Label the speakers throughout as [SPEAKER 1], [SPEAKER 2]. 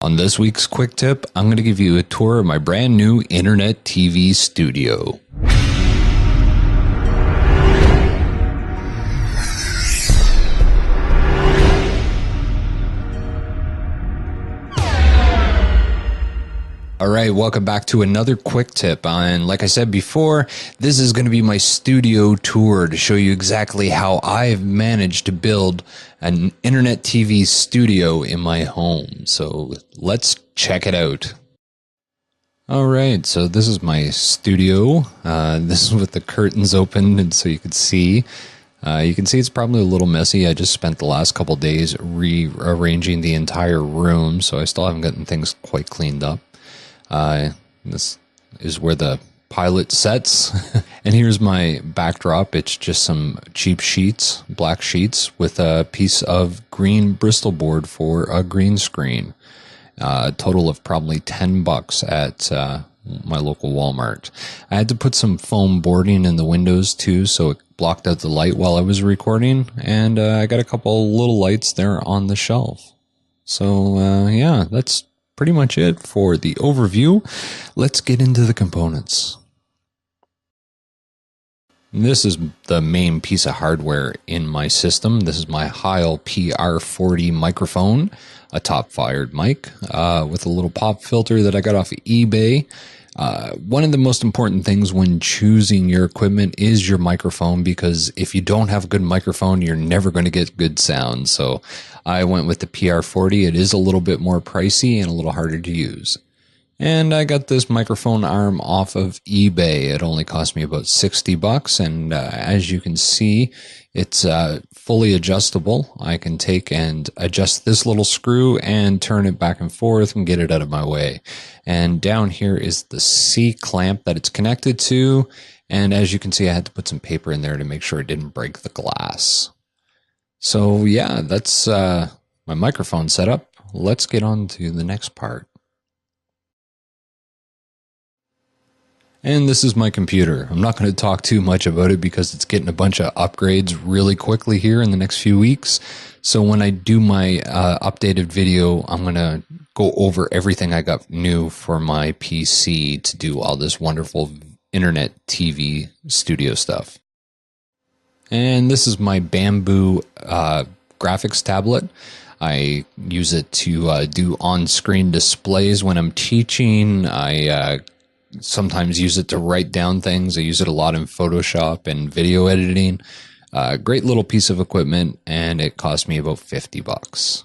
[SPEAKER 1] On this week's Quick Tip, I'm going to give you a tour of my brand new internet TV studio. Alright, welcome back to another quick tip. And like I said before, this is going to be my studio tour to show you exactly how I've managed to build an internet TV studio in my home. So let's check it out. Alright, so this is my studio. This is with the curtains open and so you can see. You can see it's probably a little messy. I just spent the last couple days rearranging the entire room, so I still haven't gotten things quite cleaned up. This is where the pilot sets. And here's my backdrop. It's just some cheap sheets, black sheets, with a piece of green Bristol board for a green screen. A total of probably $10 at my local Walmart. I had to put some foam boarding in the windows too, so it blocked out the light while I was recording. And I got a couple little lights there on the shelf. So yeah, that's pretty much it for the overview. Let's get into the components. This is the main piece of hardware in my system. This is my Heil PR40 microphone, a top-fired mic with a little pop filter that I got off of eBay. One of the most important things when choosing your equipment is your microphone, because if you don't have a good microphone, you're never going to get good sound. So I went with the PR40. It is a little bit more pricey and a little harder to use. And I got this microphone arm off of eBay. It only cost me about $60. And as you can see, it's fully adjustable. I can take and adjust this little screw and turn it back and forth and get it out of my way. And down here is the C clamp that it's connected to. And as you can see, I had to put some paper in there to make sure it didn't break the glass. So yeah, that's my microphone setup. Let's get on to the next part. And this is my computer. I'm not going to talk too much about it because it's getting a bunch of upgrades really quickly here in the next few weeks. So when I do my updated video, I'm going to go over everything I got new for my PC to do all this wonderful internet TV studio stuff. And this is my Bamboo graphics tablet. I use it to do on-screen displays when I'm teaching. I sometimes use it to write down things. I use it a lot in Photoshop and video editing. Great little piece of equipment, and it cost me about $50.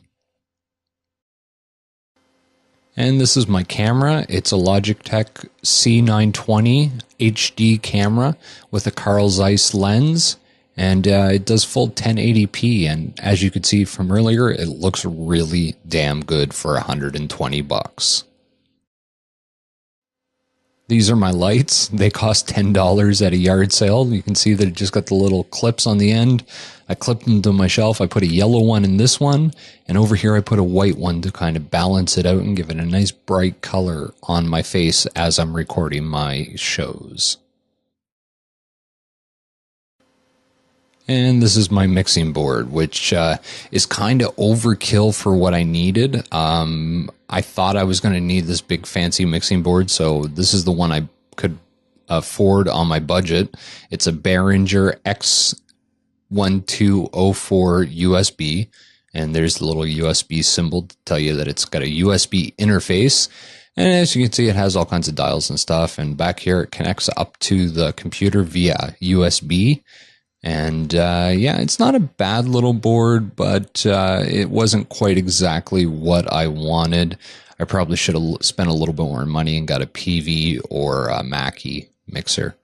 [SPEAKER 1] And this is my camera. It's a Logitech C920 HD camera with a Carl Zeiss lens. And it does full 1080p, and as you could see from earlier, it looks really damn good for $120. These are my lights. They cost $10 at a yard sale. You can see that it just got the little clips on the end. I clipped them to my shelf. I put a yellow one in this one, and over here I put a white one to kind of balance it out and give it a nice bright color on my face as I'm recording my shows. And this is my mixing board, which is kind of overkill for what I needed. I thought I was going to need this big fancy mixing board, so this is the one I could afford on my budget. It's a Behringer X1204 USB, and there's the little USB symbol to tell you that it's got a USB interface. And as you can see, it has all kinds of dials and stuff, and back here it connects up to the computer via USB. And yeah, it's not a bad little board, but it wasn't quite exactly what I wanted. I probably should have spent a little bit more money and got a PV or a Mackie mixer.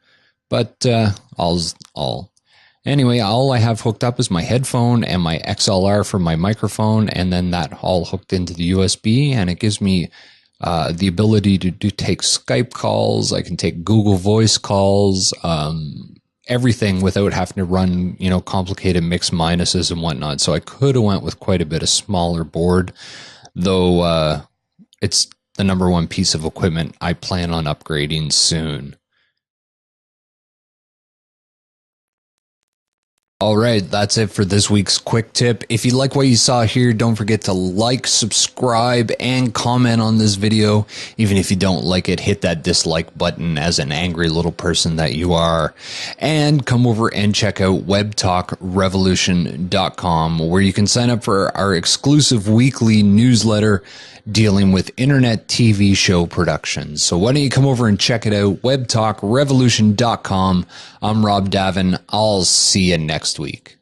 [SPEAKER 1] But all's all. Anyway, all I have hooked up is my headphone and my XLR for my microphone, and then that all hooked into the USB, and it gives me the ability to take Skype calls. I can take Google Voice calls, everything without having to run, you know, complicated mix minuses and whatnot. So I could have went with quite a bit of smaller board, though it's the number one piece of equipment I plan on upgrading soon. All right, that's it for this week's quick tip. If you like what you saw here, don't forget to like, subscribe, and comment on this video. Even if you don't like it, hit that dislike button as an angry little person that you are. And come over and check out webtalkrevolution.com, where you can sign up for our exclusive weekly newsletter dealing with internet TV show productions. So why don't you come over and check it out, webtalkrevolution.com. I'm Rob Davin. I'll see you next week.